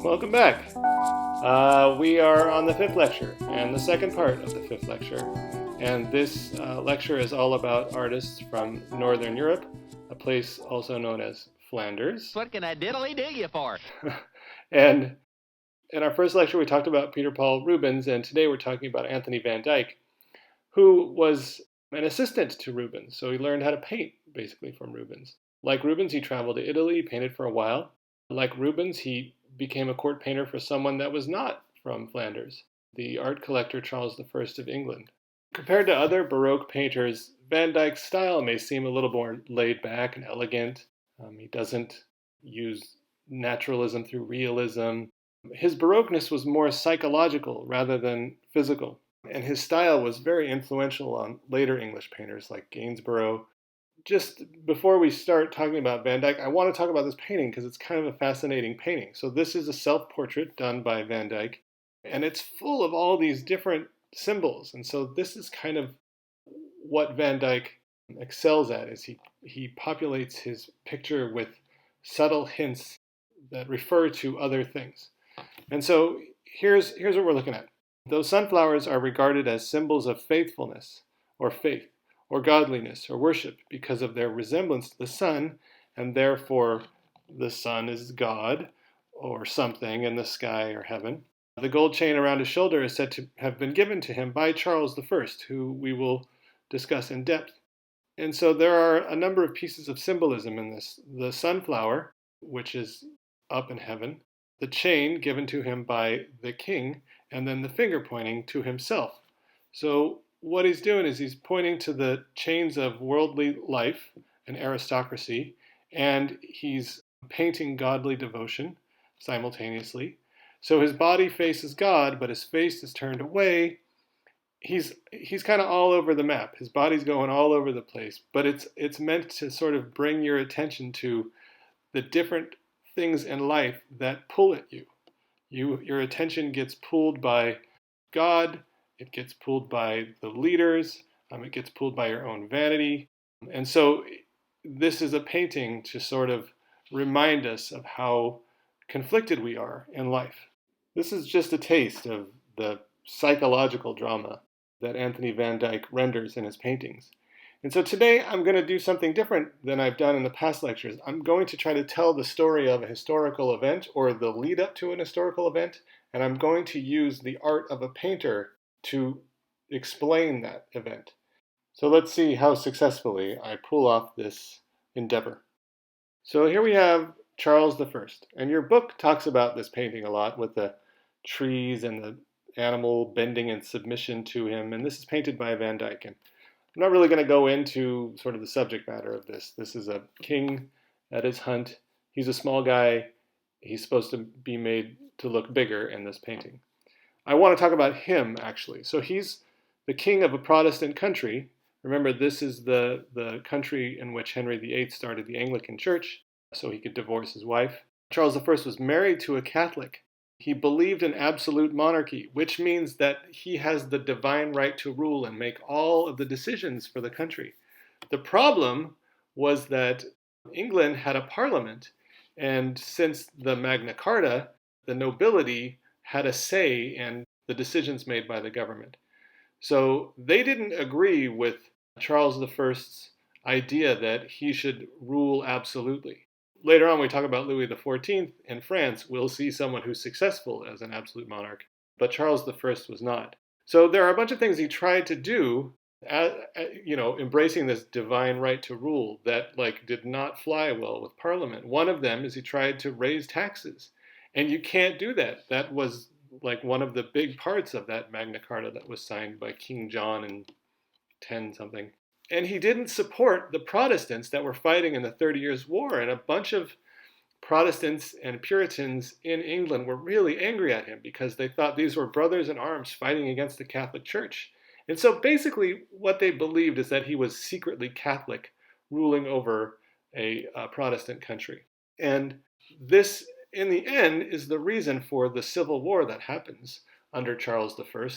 Welcome back. We are on the fifth lecture and the second part of the fifth lecture. And this lecture is all about artists from Northern Europe, a place also known as Flanders. What can I diddly do you for? And in our first lecture, we talked about Peter Paul Rubens, and today we're talking about Anthony van Dyck, who was an assistant to Rubens. So he learned how to paint, basically, from Rubens. Like Rubens, he traveled to Italy, painted for a while. Like Rubens, he became a court painter for someone that was not from Flanders, the art collector Charles I of England. Compared to other Baroque painters, Van Dyck's style may seem a little more laid back and elegant. He doesn't use naturalism through realism. His Baroqueness was more psychological rather than physical, and his style was very influential on later English painters like Gainsborough. Just before we start talking about Van Dyck, I want to talk about this painting because it's kind of a fascinating painting. So this is a self-portrait done by Van Dyck, and it's full of all these different symbols. And so this is kind of what Van Dyck excels at, is he populates his picture with subtle hints that refer to other things. And so here's what we're looking at. Those sunflowers are regarded as symbols of faithfulness or faith, or godliness, or worship, because of their resemblance to the sun, and therefore the sun is God, or something in the sky or heaven. The gold chain around his shoulder is said to have been given to him by Charles I, who we will discuss in depth. And so there are a number of pieces of symbolism in this. The sunflower, which is up in heaven, the chain given to him by the king, and then the finger pointing to himself. So what he's doing is he's pointing to the chains of worldly life and aristocracy, and he's painting godly devotion simultaneously. So his body faces God, but his face is turned away. He's kind of all over the map. His body's going all over the place, but it's meant to sort of bring your attention to the different things in life that pull at you. Your attention gets pulled by God. It gets pulled by the leaders. It gets pulled by your own vanity. And so this is a painting to sort of remind us of how conflicted we are in life. This is just a taste of the psychological drama that Anthony van Dyck renders in his paintings. And so today I'm going to do something different than I've done in the past lectures. I'm going to try to tell the story of a historical event or the lead up to an historical event, and I'm going to use the art of a painter to explain that event. So let's see how successfully I pull off this endeavor. So here we have Charles I, and your book talks about this painting a lot with the trees and the animal bending in submission to him, and this is painted by Van Dyck. And I'm not really going to go into sort of the subject matter of this. This is a king at his hunt. He's a small guy. He's supposed to be made to look bigger in this painting. I want to talk about him, actually. So he's the king of a Protestant country. Remember, this is the country in which Henry VIII started the Anglican Church, so he could divorce his wife. Charles I was married to a Catholic. He believed in absolute monarchy, which means that he has the divine right to rule and make all of the decisions for the country. The problem was that England had a parliament, and since the Magna Carta, the nobility had a say in the decisions made by the government. So they didn't agree with Charles I's idea that he should rule absolutely. Later on, we talk about Louis XIV in France. We'll see someone who's successful as an absolute monarch, but Charles I was not. So there are a bunch of things he tried to do, embracing this divine right to rule that did not fly well with Parliament. One of them is he tried to raise taxes. And you can't do that. That was one of the big parts of that Magna Carta that was signed by King John in 10-something. And he didn't support the Protestants that were fighting in the 30 Years' War. And a bunch of Protestants and Puritans in England were really angry at him because they thought these were brothers in arms fighting against the Catholic Church. And so basically what they believed is that he was secretly Catholic, ruling over a Protestant country. And this, in the end, is the reason for the civil war that happens under Charles I,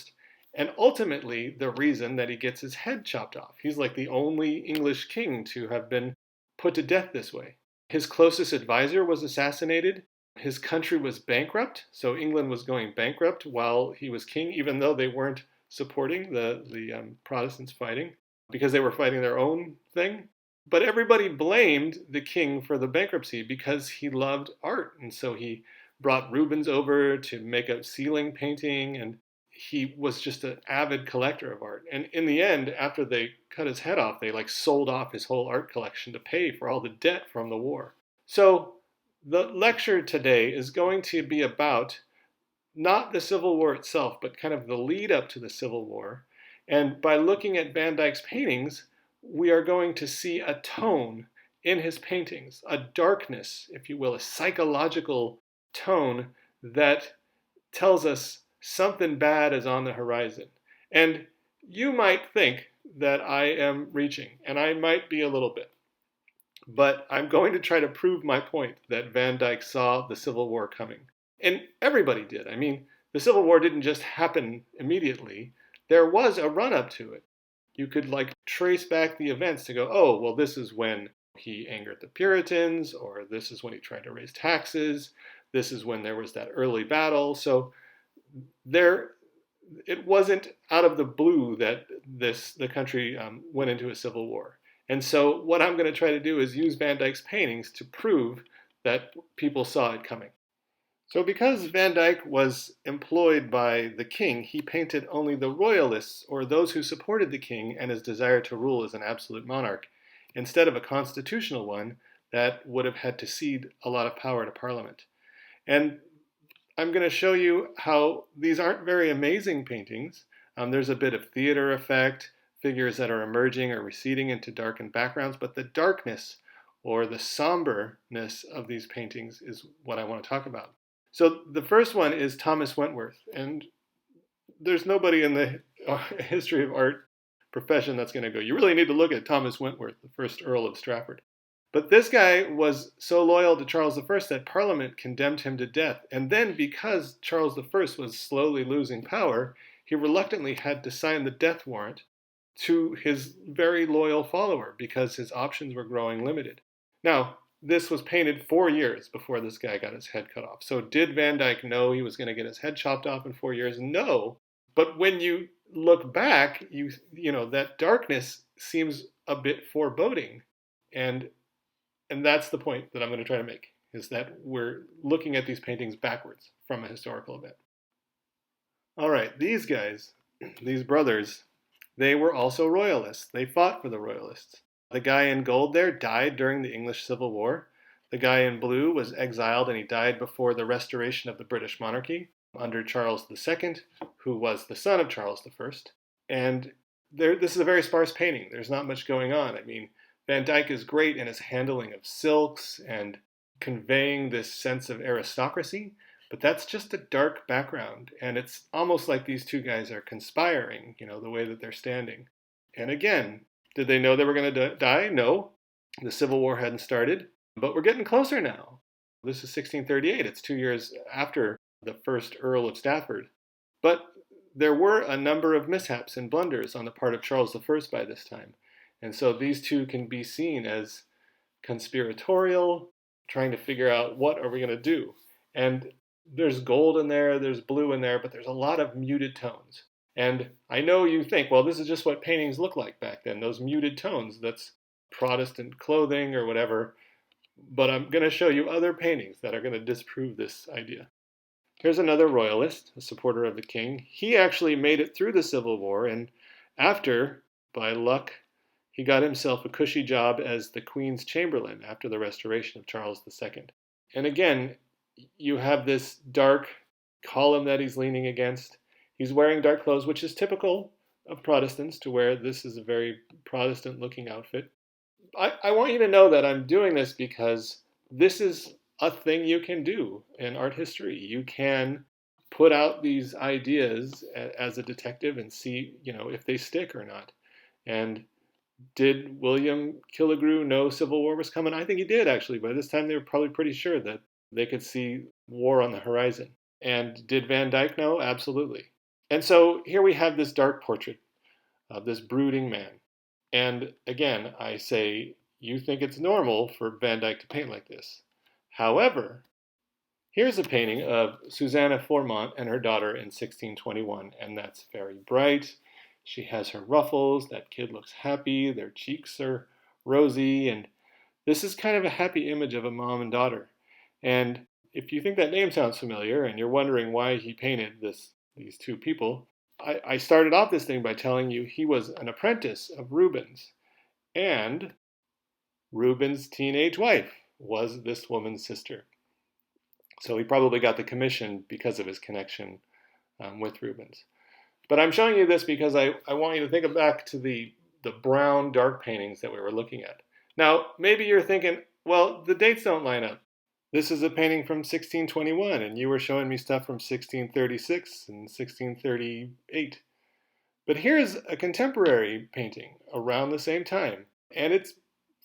and ultimately the reason that he gets his head chopped off. He's like the only English king to have been put to death this way. His closest advisor was assassinated. His country was bankrupt, so England was going bankrupt while he was king, even though they weren't supporting the Protestants fighting because they were fighting their own thing. But everybody blamed the king for the bankruptcy because he loved art, and so he brought Rubens over to make a ceiling painting, and he was just an avid collector of art. And in the end, after they cut his head off, they like sold off his whole art collection to pay for all the debt from the war. So the lecture today is going to be about not the Civil War itself, but kind of the lead up to the Civil War. And by looking at Van Dyck's paintings, we are going to see a tone in his paintings, a darkness, if you will, a psychological tone that tells us something bad is on the horizon. And you might think that I am reaching, and I might be a little bit. But I'm going to try to prove my point that Van Dyck saw the Civil War coming. And everybody did. I mean, the Civil War didn't just happen immediately. There was a run up to it. You could like trace back the events to go, oh, well, this is when he angered the Puritans, or this is when he tried to raise taxes. This is when there was that early battle. So it wasn't out of the blue that the country went into a civil war. And so what I'm going to try to do is use Van Dyck's paintings to prove that people saw it coming. So because Van Dyck was employed by the king, he painted only the royalists, or those who supported the king and his desire to rule as an absolute monarch, instead of a constitutional one that would have had to cede a lot of power to Parliament. And I'm going to show you how these aren't very amazing paintings. There's a bit of theater effect, figures that are emerging or receding into darkened backgrounds, but the darkness or the somberness of these paintings is what I want to talk about. So the first one is Thomas Wentworth, and there's nobody in the history of art profession that's going to go, you really need to look at Thomas Wentworth, the first Earl of Strafford. But this guy was so loyal to Charles I that Parliament condemned him to death. And then because Charles I was slowly losing power, he reluctantly had to sign the death warrant to his very loyal follower because his options were growing limited. Now, this was painted 4 years before this guy got his head cut off. So did Van Dyck know he was going to get his head chopped off in 4 years? No. But when you look back, you know that darkness seems a bit foreboding. And that's the point that I'm going to try to make, is that we're looking at these paintings backwards from a historical event. All right, these guys, these brothers, they were also royalists. They fought for the royalists. The guy in gold there died during the English Civil War. The guy in blue was exiled and he died before the restoration of the British monarchy under Charles II, who was the son of Charles I. And this is a very sparse painting. There's not much going on. I mean, Van Dyck is great in his handling of silks and conveying this sense of aristocracy, but that's just a dark background, and it's almost like these two guys are conspiring, the way that they're standing. And again, did they know they were going to die? No. The Civil War hadn't started, but we're getting closer now. This is 1638. It's 2 years after the first Earl of Stafford. But there were a number of mishaps and blunders on the part of Charles I by this time. And so these two can be seen as conspiratorial, trying to figure out what are we going to do. And there's gold in there, there's blue in there, but there's a lot of muted tones. And I know you think, well, this is just what paintings look like back then, those muted tones. That's Protestant clothing or whatever. But I'm going to show you other paintings that are going to disprove this idea. Here's another royalist, a supporter of the king. He actually made it through the Civil War, and after, by luck, he got himself a cushy job as the Queen's Chamberlain after the restoration of Charles II. And again, you have this dark column that he's leaning against. He's wearing dark clothes, which is typical of Protestants to wear. This is a very Protestant-looking outfit. I want you to know that I'm doing this because this is a thing you can do in art history. You can put out these ideas as a detective and see, if they stick or not. And did William Killigrew know Civil War was coming? I think he did, actually. By this time, they were probably pretty sure that they could see war on the horizon. And did Van Dyck know? Absolutely. And so here we have this dark portrait of this brooding man. And again, I say, you think it's normal for Van Dyck to paint like this. However, Here's a painting of Susanna Formont and her daughter in 1621, and that's very bright. She has her ruffles, that kid looks happy, their cheeks are rosy, and this is kind of a happy image of a mom and daughter. And if you think that name sounds familiar and you're wondering why he painted these two people, I started off this thing by telling you he was an apprentice of Rubens, and Rubens' teenage wife was this woman's sister. So he probably got the commission because of his connection with Rubens. But I'm showing you this because I want you to think back to the brown dark paintings that we were looking at. Now, maybe you're thinking, well, the dates don't line up. This is a painting from 1621, and you were showing me stuff from 1636 and 1638. But here's a contemporary painting around the same time, and it's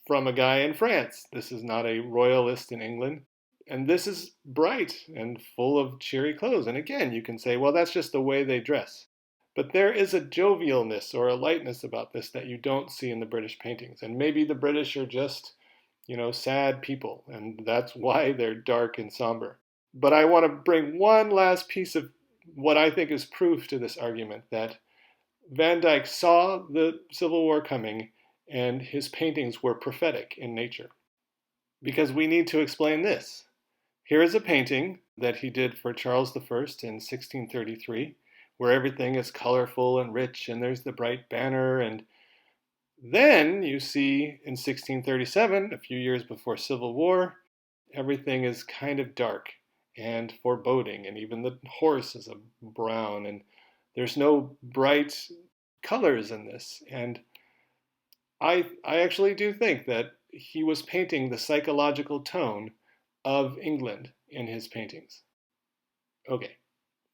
from a guy in France. This is not a royalist in England. And this is bright and full of cheery clothes. And again, you can say, well, that's just the way they dress. But there is a jovialness or a lightness about this that you don't see in the British paintings. And maybe the British are just, sad people, and that's why they're dark and somber. But I want to bring one last piece of what I think is proof to this argument that Van Dyck saw the Civil War coming and his paintings were prophetic in nature. Because we need to explain this. Here is a painting that he did for Charles I in 1633, where everything is colorful and rich, and there's the bright banner. And then you see in 1637, a few years before Civil War, everything is kind of dark and foreboding, and even the horse is a brown, and there's no bright colors in this. And I actually do think that he was painting the psychological tone of England in his paintings. Okay,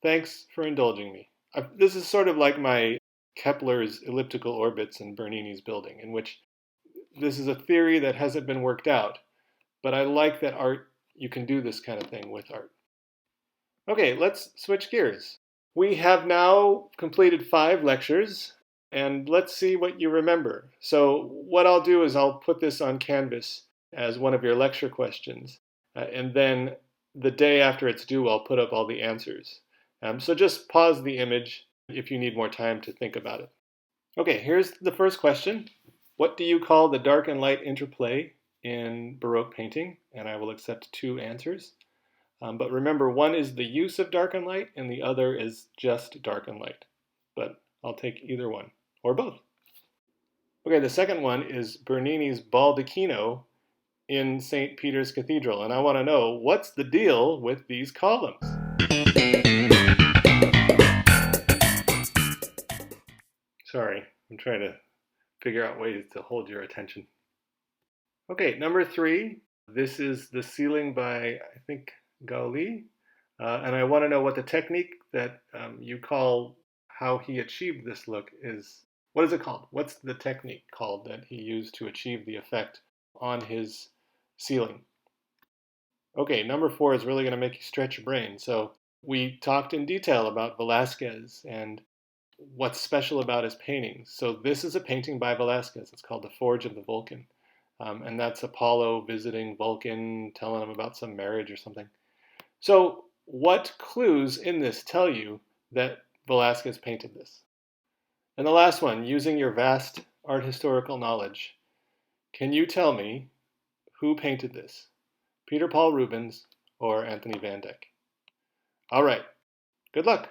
thanks for indulging me. This is sort of like my Kepler's elliptical orbits and Bernini's building, in which this is a theory that hasn't been worked out, but I like that you can do this kind of thing with art. Okay, let's switch gears. We have now completed 5 lectures, and let's see what you remember. So what I'll do is I'll put this on Canvas as one of your lecture questions, and then the day after it's due, I'll put up all the answers. So just pause the image if you need more time to think about it. Okay, here's the first question. What do you call the dark and light interplay in Baroque painting? And I will accept 2 answers. But remember, one is the use of dark and light, and the other is just dark and light. But I'll take either one, or both. Okay, the second one is Bernini's Baldacchino in St. Peter's Cathedral, and I want to know, what's the deal with these columns? Sorry, I'm trying to figure out ways to hold your attention. Okay, number 3, this is the ceiling by, I think, Gauli, and I want to know what the technique that you call how he achieved this look is. What is it called? What's the technique called that he used to achieve the effect on his ceiling? Okay, number 4 is really going to make you stretch your brain. So we talked in detail about Velázquez and what's special about his paintings. So this is a painting by Velázquez. It's called The Forge of the Vulcan. And that's Apollo visiting Vulcan, telling him about some marriage or something. So what clues in this tell you that Velázquez painted this? And the last one, using your vast art historical knowledge, can you tell me who painted this? Peter Paul Rubens or Anthony Van Dyck? All right, good luck.